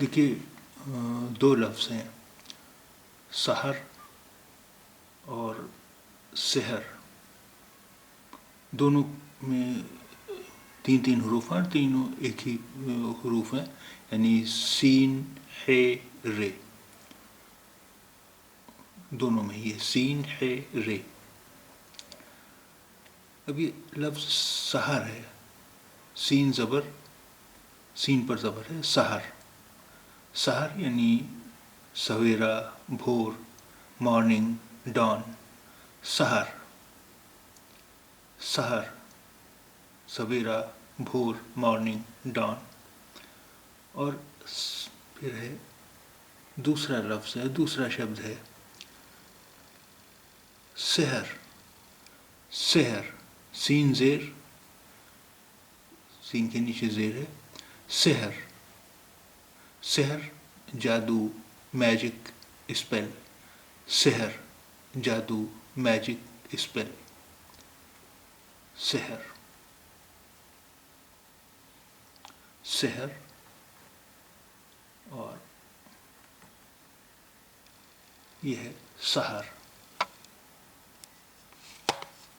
دیکھیے دو لفظ ہیں، سحر اور سحر، دونوں میں تین حروف ہیں، تینوں ایک ہی حروف ہیں، یعنی سین ہے رے، دونوں میں یہ سین ہے رے۔ اب یہ لفظ سحر ہے، سین زبر، سین پر زبر ہے، سحر، سحر یعنی سویرا، بھور، مارننگ، ڈان، سحر، سحر، سویرا، بھور، مارننگ، ڈان۔ اور پھر ہے دوسرا لفظ ہے، دوسرا شبد ہے سحر، سحر، سین زیر، سین کے نیچے زیر ہے، سحر، سحر جادو، میجک، اسپیل، سحر جادو، میجک، اسپیل، سحر، سحر، اور یہ ہے سحر۔